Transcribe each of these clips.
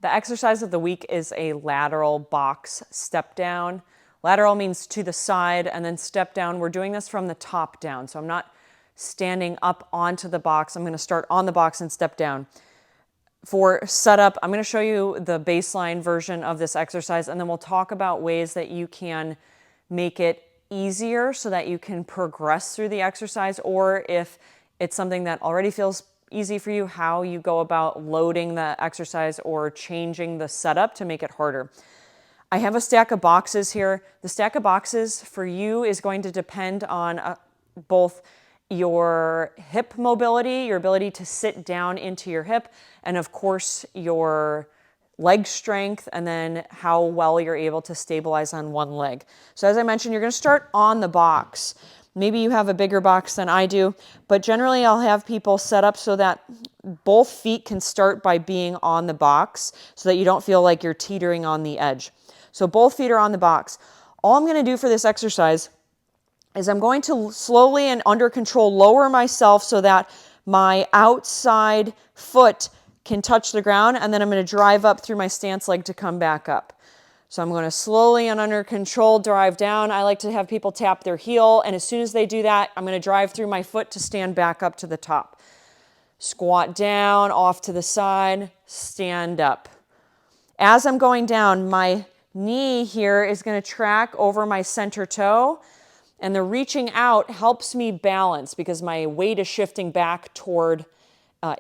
The exercise of the week is a lateral box step down. Lateral means to the side, and then step down. We're doing this from the top down. So I'm not standing up onto the box. I'm going to start on the box and step down. For setup, I'm going to show you the baseline version of this exercise, and then we'll talk about ways that you can make it easier so that you can progress through the exercise, or if it's something that already feels easy for you, how you go about loading the exercise or changing the setup to make it harder. I have a stack of boxes here. The stack of boxes for you is going to depend on both your hip mobility, your ability to sit down into your hip, and of course your leg strength, and then how well you're able to stabilize on one leg. So as I mentioned, you're going to start on the box. Maybe you have a bigger box than I do, but generally I'll have people set up so that both feet can start by being on the box so that you don't feel like you're teetering on the edge. So both feet are on the box. All I'm going to do for this exercise is I'm going to slowly and under control lower myself so that my outside foot can touch the ground, and then I'm going to drive up through my stance leg to come back up. So I'm going to slowly and under control drive down. I like to have people tap their heel, and as soon as they do that, I'm going to drive through my foot to stand back up to the top. Squat down, off to the side, stand up. As I'm going down, my knee here is going to track over my center toe, and the reaching out helps me balance because my weight is shifting back toward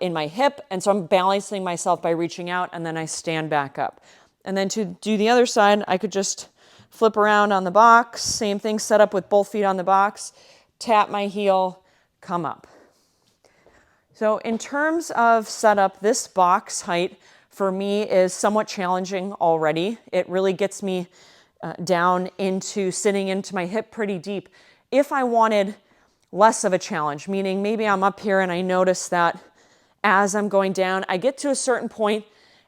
in my hip, and so I'm balancing myself by reaching out, and then I stand back up. And then to do the other side, I could just flip around on the box, same thing, set up with both feet on the box, tap my heel, come up. So in terms of setup, this box height for me is somewhat challenging already. It really gets me down into sitting into my hip pretty deep. If I wanted less of a challenge, meaning maybe I'm up here and I notice that as I'm going down, I get to a certain point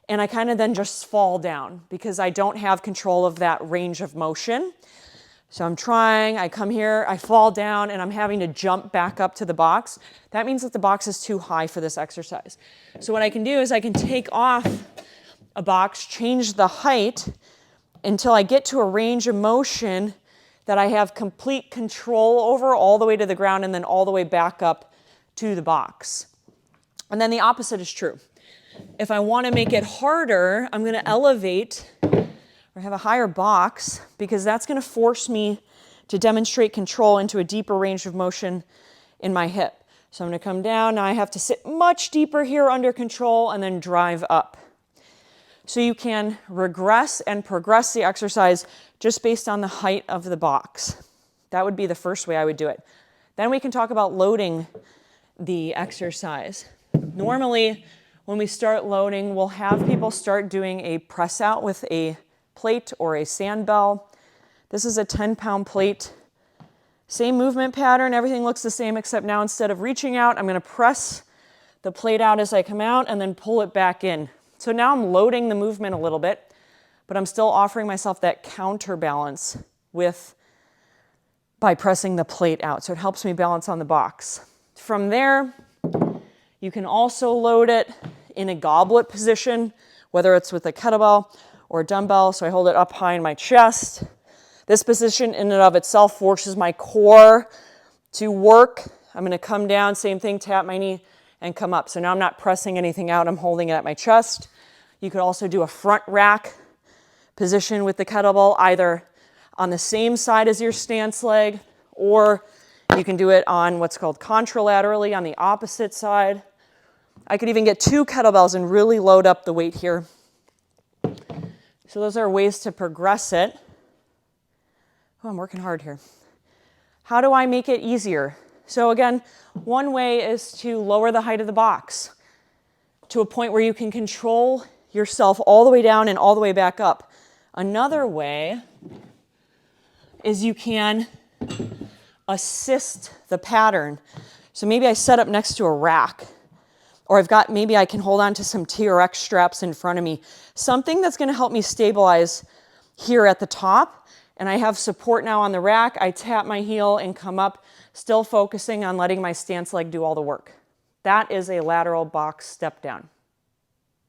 and I kind of then just fall down because I don't have control of that range of motion. So I'm trying, I come here, I fall down, and I'm having to jump back up to the box. That means that the box is too high for this exercise. So what I can do is I can take off a box, change the height until I get to a range of motion that I have complete control over all the way to the ground and then all the way back up to the box. And then the opposite is true. If I want to make it harder, I'm going to elevate or have a higher box because that's going to force me to demonstrate control into a deeper range of motion in my hip. So I'm going to come down. Now I have to sit much deeper here under control and then drive up. So you can regress and progress the exercise just based on the height of the box. That would be the first way I would do it. Then we can talk about loading the exercise. Normally, when we start loading, we'll have people start doing a press out with a plate or a sandbell. This is a 10-pound plate. Same movement pattern, everything looks the same, except now instead of reaching out, I'm going to press the plate out as I come out and then pull it back in. So now I'm loading the movement a little bit, but I'm still offering myself that counterbalance by pressing the plate out. So it helps me balance on the box. From there, you can also load it in a goblet position, whether it's with a kettlebell or a dumbbell. So I hold it up high in my chest. This position in and of itself forces my core to work. I'm going to come down, same thing, tap my knee and come up. So now I'm not pressing anything out, I'm holding it at my chest. You could also do a front rack position with the kettlebell, either on the same side as your stance leg, or you can do it on what's called contralaterally on the opposite side. I could even get 2 kettlebells and really load up the weight here. So those are ways to progress it. Oh, I'm working hard here. How do I make it easier? So again, one way is to lower the height of the box to a point where you can control yourself all the way down and all the way back up. Another way is you can assist the pattern. So maybe I set up next to a rack, or maybe I can hold on to some TRX straps in front of me. Something that's going to help me stabilize here at the top. And I have support now on the rack. I tap my heel and come up, still focusing on letting my stance leg do all the work. That is a lateral box step down.